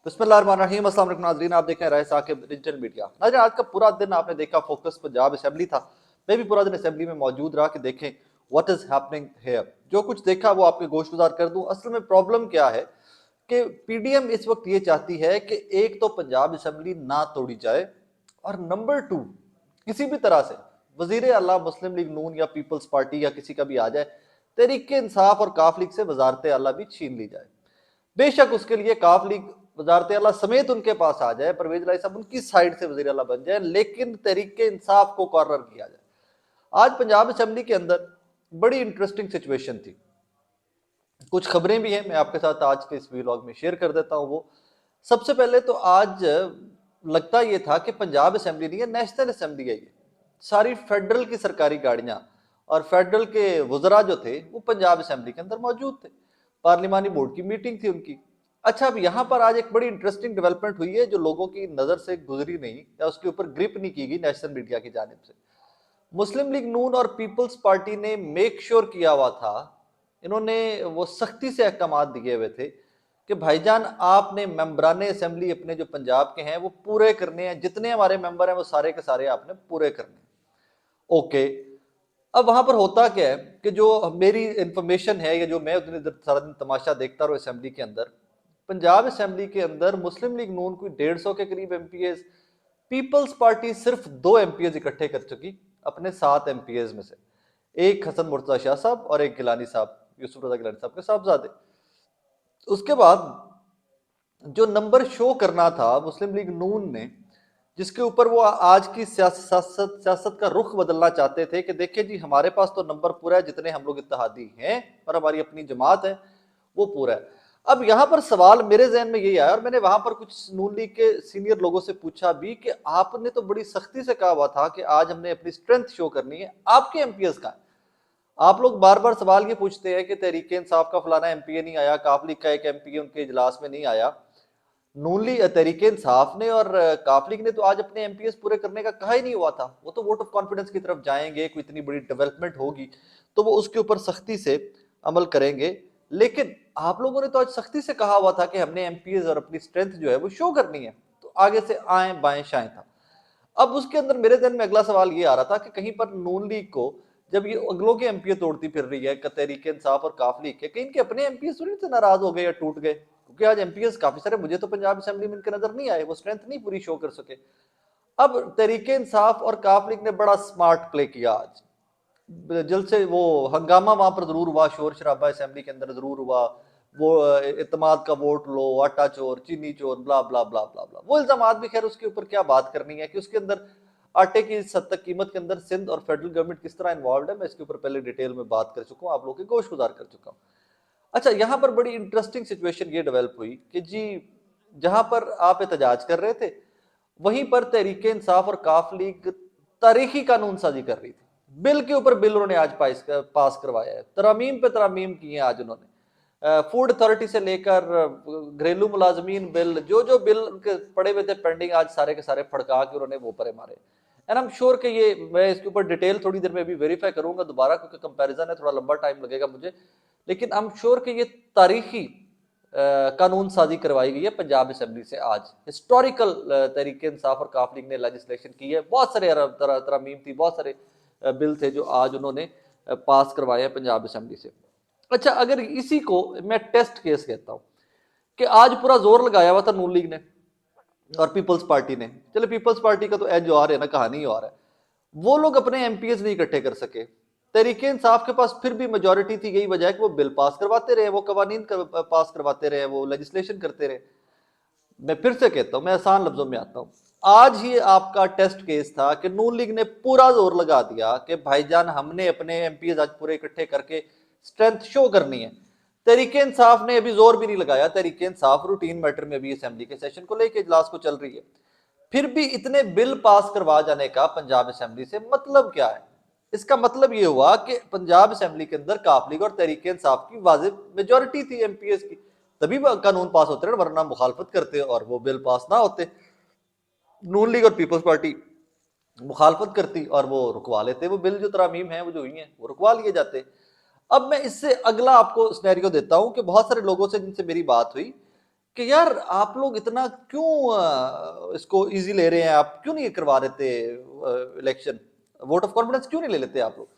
बिस्मिल्लाहिर्रहमानिर्रहीम। अस्सलाम वालेकुम नाज़रीन, आप देख रहे हैं राय साकिब डिजिटल मीडिया। नाज़रीन, आज का पूरा दिन आपने देखा फोकस पंजाब असेंबली था। मैं भी पूरा दिन असेंबली में मौजूद रहा कि देखें व्हाट इज हैपनिंग हियर। जो कुछ देखा वो आपके गोशगुजार कर दूं। असल में प्रॉब्लम क्या है कि पीडीएम इस वक्त ये चाहती है कि एक तो पंजाब असेंबली ना तोड़ी जाए, और नंबर टू किसी भी तरह से वजीर आला मुस्लिम लीग नून या पीपल्स पार्टी या किसी का भी आ जाए, तहरीक इंसाफ और काफ लीग से वजारत आला भी छीन ली जाए। बेशक उसके लिए काफ लीग वजारत आला समेत उनके पास आ जाए, परवेज लाई साहब उनकी साइड से वजीर आला बन जाए, लेकिन तहरीक इंसाफ को कॉर्नर किया जाए। आज पंजाब असेंबली के अंदर बड़ी इंटरेस्टिंग सिचुएशन थी। कुछ खबरें भी हैं, मैं आपके साथ आज के इस व्लॉग में शेयर कर देता हूं। वो सबसे पहले तो आज लगता ये था कि पंजाब असेंबली नहीं है, नेशनल असेंबली है। ये सारी फेडरल की सरकारी गाड़ियां और फेडरल के वज़रा जो थे वो पंजाब असेंबली के अंदर मौजूद थे। पार्लिमानी बोर्ड की मीटिंग थी उनकी। अच्छा, अब यहाँ पर आज एक बड़ी इंटरेस्टिंग डेवलपमेंट हुई है जो लोगों की नज़र से गुजरी नहीं या उसके ऊपर ग्रिप नहीं की गई नेशनल मीडिया की जानिब से। मुस्लिम लीग नून और पीपल्स पार्टी ने मेक श्योर किया हुआ था, इन्होंने वो सख्ती से अहकाम दिए हुए थे कि भाईजान आपने मेंबरान असेंबली अपने जो पंजाब के हैं वो पूरे करने हैं, जितने हमारे मेंबर हैं वो सारे के सारे आपने पूरे करने हैं। ओके, अब वहां पर होता क्या है कि जो मेरी इंफॉर्मेशन है या जो मैं उतने सारा दिन तमाशा देखता रहा असेंबली के अंदर, पंजाब असेंबली के अंदर मुस्लिम लीग नून कोई 150 के करीब एमपीएज, पीपल्स पार्टी सिर्फ 2 एमपीएज इकट्ठे कर चुकी अपने 7 एमपीएज में से। एक हसन मुर्तजा शाह साहब और एक गिलानी साहब, यूसुफ रजा गिलानी साहब के साहबजादे। उसके बाद जो नंबर शो करना था मुस्लिम लीग नून ने, जिसके ऊपर वो आज की सियासत का रुख बदलना चाहते थे कि देखिए जी हमारे पास तो नंबर पूरा है, जितने हम लोग इत्तेहादी हैं और हमारी अपनी जमात है वो पूरा है। अब यहाँ पर सवाल मेरे जहन में यही आया, और मैंने वहां पर कुछ नून लीग के सीनियर लोगों से पूछा भी कि आपने तो बड़ी सख्ती से कहा हुआ था कि आज हमने अपनी स्ट्रेंथ शो करनी है, आपके एमपीएस का? आप लोग बार बार सवाल ये पूछते हैं कि तहरीक इंसाफ का फलाना एमपीए नहीं आया, काफ लीग का एक एमपीए उनके इजलास में नहीं आया। नून लीग, तहरीक इंसाफ ने और काफ लीग ने तो आज अपने एमपीएस पूरे करने का कहा ही नहीं हुआ था। वो तो वोट ऑफ कॉन्फिडेंस की तरफ जाएंगे, कोई इतनी बड़ी डेवलपमेंट होगी तो वो उसके ऊपर सख्ती से अमल करेंगे। लेकिन आप लोगों ने तो आज सख्ती से कहा हुआ था कि हमने एमपीएस और अपनी स्ट्रेंथ जो है वो शो करनी है, तो आगे से आए बाएं शाएं था। अब उसके अंदर मेरे दिन में अगला सवाल ये आ रहा था कि कहीं पर नून लीग को जब ये अगलों के एमपीए तोड़ती फिर रही है, तहरीक इंसाफ और काफ लीग के, कहीं इनके अपने एमपीएस थोड़ी से नाराज हो गए या टूट गए, क्योंकि आज एमपीएस काफी सारे मुझे तो पंजाब असेंबली में इनके नजर नहीं आए, वो स्ट्रेंथ नहीं पूरी शो कर सके। अब तहरीक इंसाफ और काफ लीग ने बड़ा स्मार्ट प्ले किया आज। जल्द से वो हंगामा वहां पर जरूर हुआ, शोर शराबा असेंबली के अंदर जरूर हुआ। वो इत्तेमाद का वोट लो, आटा चोर, चीनी चोर, ब्ला ब्ला ब्ला ब्ला ब्ला, वो इल्जामात भी खैर उसके ऊपर क्या बात करनी है कि उसके अंदर आटे की इस हद तक कीमत के अंदर सिंध और फेडरल गवर्नमेंट किस तरह इन्वॉल्व है, मैं इसके ऊपर पहले डिटेल में बात कर चुका हूं, आप लोगों के गोश गुजार कर चुका हूं। अच्छा, यहां पर बड़ी इंटरेस्टिंग सिचुएशन ये डेवलप हुई कि जी जहां पर आप एहतजाज कर रहे थे वहीं पर तहरीक इंसाफ और काफ लीग तारीखी कानून साजी कर रही थी। बिल के ऊपर बिल उन्होंने आज पास करवाया है, तरामीम पे तरामीम की है आज उन्होंने। फूड अथॉरिटी से लेकर घरेलू मुलाजमीन बिल, जो जो बिल उनके पड़े हुए थे पेंडिंग, आज सारे के सारे फड़का के उन्होंने वो परे मारे। एंड आई एम श्योर कि ये, मैं इसके ऊपर डिटेल थोड़ी देर में भी वेरीफाई करूंगा दोबारा, क्योंकि कंपैरिजन है, थोड़ा लंबा टाइम लगेगा मुझे, लेकिन आई एम श्योर कि ये तारीखी कानून साजी करवाई गई है पंजाब असेंबली से आज। हिस्टोरिकल तहरीक इंसाफ और काफ लीग ने लेजिस्लेशन की है, बहुत सारे तरामीम थी, बहुत सारे बिल थे जो आज उन्होंने पास करवाए हैं पंजाब असेंबली से। अच्छा, अगर इसी को मैं टेस्ट केस कहता हूं कि आज पूरा जोर लगाया हुआ था नून लीग ने और पीपल्स पार्टी ने, चलो पीपल्स पार्टी का तो एज जो आ रहा है ना, कहानी आ रहा है, वो लोग अपने एमपीएस नहीं इकट्ठे कर सके। तहरीक इंसाफ के पास फिर भी मेजोरिटी थी, यही वजह है कि वो बिल पास करवाते रहे, वो कवानीन पास करवाते रहे, वो लेजिस्लेशन करते रहे। मैं फिर से कहता हूं, मैं आसान लफ्जों में आता हूं, आज ही आपका टेस्ट केस था कि नून लीग ने पूरा जोर लगा दिया कि भाईजान हमने अपने एमपीएस आज पूरे इकट्ठे करके स्ट्रेंथ शो करनी है। तहरीक इंसाफ ने अभी जोर भी नहीं लगाया, तहरीक इंसाफ रूटीन मैटर में भी असेंबली के सेशन को लेकर इजलास को चल रही है। फिर भी इतने बिल पास करवा जाने का पंजाब असेंबली से मतलब क्या है? इसका मतलब यह हुआ कि पंजाब असेंबली के अंदर काफ लीग और तहरीक इंसाफ की वाजिब मेजोरिटी थी एमपीएस की, तभी कानून पास होते रहे, वरना मुखालफत करते और वो बिल पास ना होते। नून लीग और पीपल्स पार्टी मुखालफत करती और वो रुकवा लेते, वो बिल जो तरामीम है वो जो हुई है वो रुकवा लिए जाते। अब मैं इससे अगला आपको सिनेरियो देता हूं कि बहुत सारे लोगों से जिनसे मेरी बात हुई कि यार आप लोग इतना क्यों इसको इजी ले रहे हैं, आप क्यों नहीं करवा रहे थे इलेक्शन, वोट ऑफ कॉन्फिडेंस क्यों नहीं ले लेते आप लोग।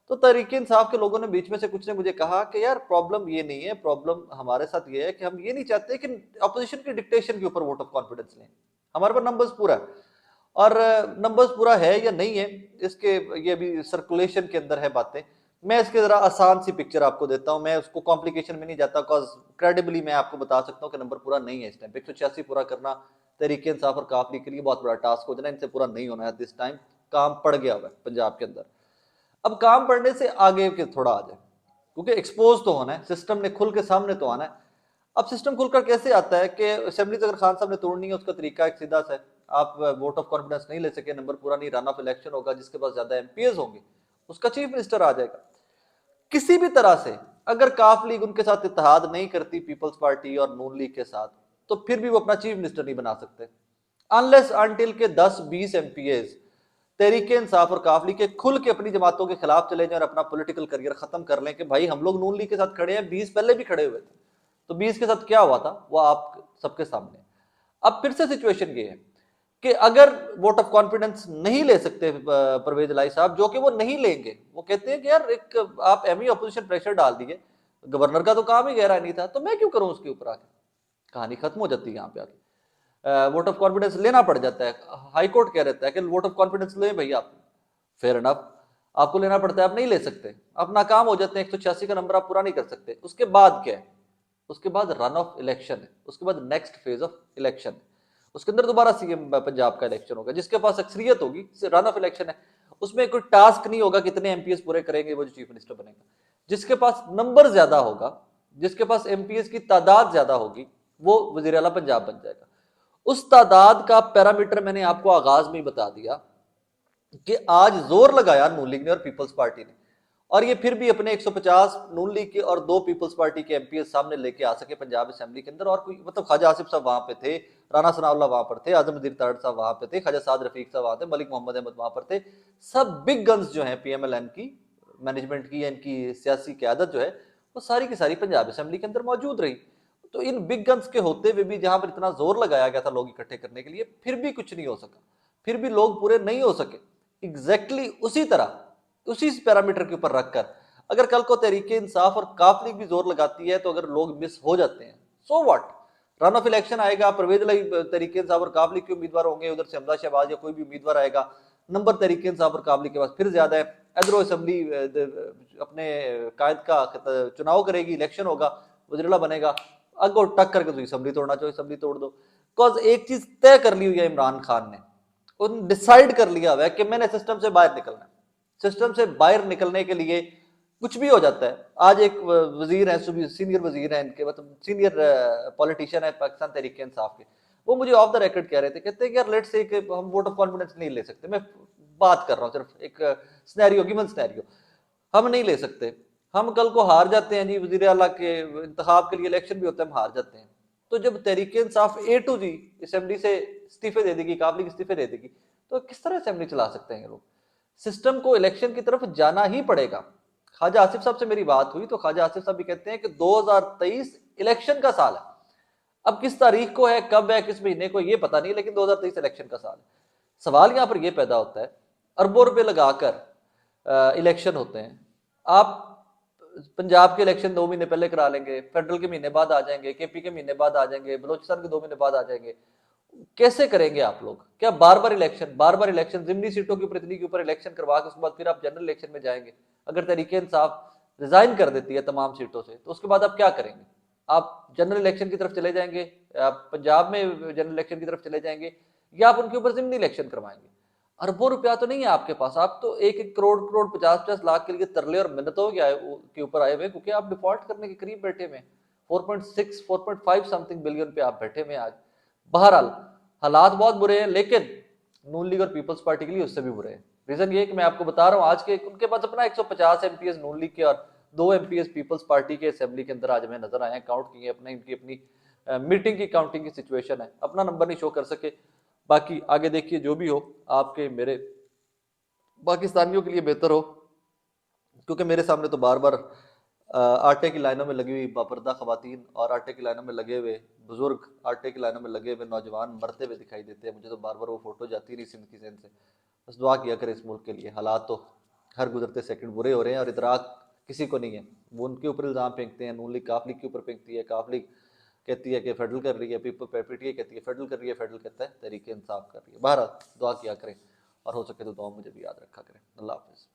तो तहरीक इंसाफ के लोगों ने बीच में से कुछ ने मुझे कहा कि यार प्रॉब्लम ये नहीं है, प्रॉब्लम हमारे साथ ये है कि हम ये नहीं चाहते कि अपोजिशन की डिक्टेशन के ऊपर वोट ऑफ कॉन्फिडेंस लें, हमारे पास नंबर्स पूरा है। और नंबर्स पूरा है या नहीं है इसके, ये भी सर्कुलेशन के अंदर है बातें। मैं इसके जरा आसान सी पिक्चर आपको देता हूं, मैं उसको कॉम्प्लिकेशन में नहीं जाता, बिकॉज क्रेडिबली मैं आपको बता सकता हूं कि नंबर पूरा नहीं है इस टाइम। 186 पूरा करना तहरीक इंसाफ और काफली के लिए बहुत बड़ा टास्क हो जाना, इनसे पूरा नहीं होना है दिस टाइम, काम पड़ गया हुआ है पंजाब के अंदर। अब काम पड़ने से आगे के थोड़ा आ जाए, क्योंकि एक्सपोज तो होना है, सिस्टम ने खुल के सामने तो आना है। अब सिस्टम खुलकर कैसे आता है कि असेंबली अगर खान साहब ने तोड़नी है, उसका तरीका एक सीधा सा है, आप वोट ऑफ कॉन्फिडेंस नहीं ले सके, नंबर पूरा नहीं, रन ऑफ इलेक्शन होगा, जिसके पास ज्यादा एमपीएस होंगे उसका चीफ मिनिस्टर आ जाएगा। किसी भी तरह से अगर काफ लीग उनके साथ इत्तेहाद नहीं करती, पीपल्स पार्टी और नून लीग के साथ, तो फिर भी वो अपना चीफ मिनिस्टर नहीं बना सकते अनलेस अनटिल के 10-20 एमपीएस तहरीक इंसाफ और काफ लीग के खुल के अपनी जमातों के खिलाफ चले जाएं और अपना पॉलिटिकल करियर खत्म कर लें कि भाई हम लोग नून लीग के साथ खड़े हैं, 20 पहले भी खड़े हुए थे, तो 20 के साथ क्या हुआ था वो आप सबके सामने। अब फिर से सिचुएशन ये है कि अगर वोट ऑफ कॉन्फिडेंस नहीं ले सकते परवेज लाई साहब, जो कि वो नहीं लेंगे, वो कहते हैं कि यार एक आप एमई ऑपोजिशन प्रेशर डाल दिए, गवर्नर का तो काम ही गहरा नहीं था, तो मैं क्यों करूं उसके ऊपर आके, कहानी खत्म हो जाती है यहाँ पे आके। वोट ऑफ कॉन्फिडेंस लेना पड़ जाता है, हाई कोर्ट कह रहता है कि वोट ऑफ कॉन्फिडेंस ले भैया आप, फेयर इनफ, आपको लेना पड़ता है, आप नहीं ले सकते, आप नाकाम हो जाते हैं, 186 का नंबर आप पूरा नहीं कर सकते। उसके बाद क्या है, उसके बाद रन ऑफ इलेक्शन है, उसके बाद नेक्स्ट फेज ऑफ इलेक्शन है, उसके अंदर दोबारा सीएम पंजाब का इलेक्शन होगा, जिसके पास अक्सरियत होगी, रन ऑफ इलेक्शन है, उसमें कोई टास्क नहीं होगा कितने एमपीएस पूरे करेंगे वो जो चीफ मिनिस्टर बनेगा, जिसके पास नंबर ज्यादा होगा, जिसके पास एमपीएस की तादाद ज्यादा होगी, वो वजीर आला पंजाब बन जाएगा। उस तादाद का पैरामीटर मैंने आपको आगाज में ही बता दिया कि आज जोर लगाया नून लीग ने और पीपल्स पार्टी ने, और ये फिर भी अपने 150 नून लीग के और 2 पीपल्स पार्टी के एमपीएस सामने लेके आ सके पंजाब असेंबली के अंदर। और कोई मतलब ख्वाजा आसिफ साहब वहां पे थे, राना सनाउल्लाह वहां पर थे, आजम नदीर तारड़ साहब वहां पे थे, ख्वाजा साद रफीक साहब वहां थे, मलिक मोहम्मद अहमद वहां पर थे, सब बिग गन्स जो है पीएमएलएन की मैनेजमेंट की, इनकी सियासी क्यादत जो है वो सारी की सारी पंजाब असेंबली के अंदर मौजूद रही। तो इन बिग गन्स के होते हुए भी जहां पर इतना जोर लगाया गया था लोग इकट्ठे करने के लिए, फिर भी कुछ नहीं हो सका, फिर भी लोग पूरे नहीं हो सके। एग्जैक्टली उसी तरह, उसी पैरामीटर के ऊपर रखकर अगर कल को तहरीक इंसाफ और काफ लीग भी जोर लगाती है, तो अगर लोग मिस हो जाते हैं, so what, run of election आएगा, परवेज लाई तहरीक इंसाफ और काफ लीग के उम्मीदवार होंगे, उधर से हमजा शहबाज या कोई भी उम्मीदवार आएगा, नंबर तहरीक इंसाफ और काफ लीग के पास फिर ज्यादा है, इधरों असेंबली अपने कायद का चुनाव करेगी, इलेक्शन होगा, वज़ीर-ए-आला बनेगा, अगो टक करके तुम असेंबली तोड़ना चाहो असेंबली तोड़ दो। बिकॉज एक चीज तय कर ली हुई है इमरान खान ने, उन डिसाइड कर लिया हुआ है कि मैंने सिस्टम से बाहर निकलना है। सिस्टम से बाहर निकलने के लिए कुछ भी हो जाता है। आज एक वजीर है, सीनियर वजीर है इनके, मतलब सीनियर पॉलिटिशियन है पाकिस्तान तहरीक इंसाफ के, वो मुझे ऑफ द रिकॉर्ड कह रहे थे, कहते हैं कि यार लेट्स से हम वोट ऑफ कॉन्फिडेंस नहीं ले सकते, मैं बात कर रहा हूँ सिर्फ एक सिनेरियो, गिवन सिनेरियो, हम नहीं ले सकते, हम कल को हार जाते हैं जी, वजीर आला के इंतखाब के लिए इलेक्शन भी होता है, हम हार जाते हैं, तो जब तहरीक इंसाफ ए टू जी असेंबली से इस्तीफे दे देगी, काबली इस्तीफे दे देगी, तो किस तरह असेंबली चला सकते हैं लोग। सिस्टम को इलेक्शन की तरफ जाना ही पड़ेगा। ख्वाजा आसिफ साहब से मेरी बात हुई तो ख्वाजा आसिफ साहब भी कहते हैं कि 2023 इलेक्शन का साल है, अब किस तारीख को है, कब है, किस महीने को, ये पता नहीं, लेकिन 2023 इलेक्शन का साल है। सवाल यहां पर यह पैदा होता है, अरबों रुपए लगाकर इलेक्शन होते हैं, आप पंजाब के इलेक्शन 2 महीने पहले करा लेंगे, फेडरल के महीने बाद आ जाएंगे, केपी के महीने बाद आ जाएंगे, बलोचिस्तान के 2 महीने बाद आ जाएंगे, कैसे करेंगे आप लोग। क्या बार बार इलेक्शन जिमनी सीटों के ऊपर, इतनी के ऊपर इलेक्शन करवा के उसके बाद फिर आप जनरल इलेक्शन में जाएंगे। अगर तहरीक इंसाफ रिजाइन कर देती है तमाम सीटों से, तो उसके बाद आप क्या करेंगे, आप जनरल इलेक्शन की तरफ चले जाएंगे, आप पंजाब में जनरल इलेक्शन की तरफ चले जाएंगे, या आप उनके ऊपर जिमनी इलेक्शन करवाएंगे। अरबों रुपया तो नहीं है आपके पास, आप तो 1-1 करोड़ 50-50 लाख के लिए तरले और मिन्नतों के ऊपर आए हुए, क्योंकि आप डिफॉल्ट करने के करीब बैठे हुए, 4.6 4.5 समथिंग बिलियन पे आप बैठे हुए आज। बहरहाल हालात बहुत बुरे हैं, लेकिन नून लीग और पीपल्स पार्टी के लिए उससे भी बुरे हैं। रीजन ये कि मैं आपको बता रहा हूं, आज के उनके पास अपना 150 एमपीएस नून लीग के और 2 एमपीएस पीपल्स पार्टी के असेंबली के अंदर आज हमें नजर आए हैं, काउंट किए अपने, इनकी अपनी मीटिंग की काउंटिंग की सिचुएशन है, अपना नंबर नहीं शो कर सके। बाकी आगे देखिए, जो भी हो आपके मेरे पाकिस्तानियों के लिए बेहतर हो, क्योंकि मेरे सामने तो बार बार आटे की लाइनों में लगी हुई बापर्दा खवातीन और आटे की लाइनों में लगे हुए बुजुर्ग, आटे की लाइनों में लगे हुए नौजवान मरते हुए दिखाई देते हैं। मुझे तो बार बार वो फोटो जाती नहीं सिंध की जहन से। बस दुआ किया करें इस मुल्क के लिए। हालात तो हर गुजरते सेकंड बुरे हो रहे हैं और इतराक किसी को नहीं है। वो उनके ऊपर इल्ज़ाम फेंकते हैं, नून लीग काफ लीग के ऊपर फेंकती है, काफ लीग कहती है कि फेडरल कर रही है, पीटीआई कहती है फेडरल कर रही है, फेडरल कहता है तहरीक इंसाफ कर रही है। बहरहाल दुआ किया करें और हो सके तो दुआ मुझे भी याद रखा करें। अल्लाह हाफिज़।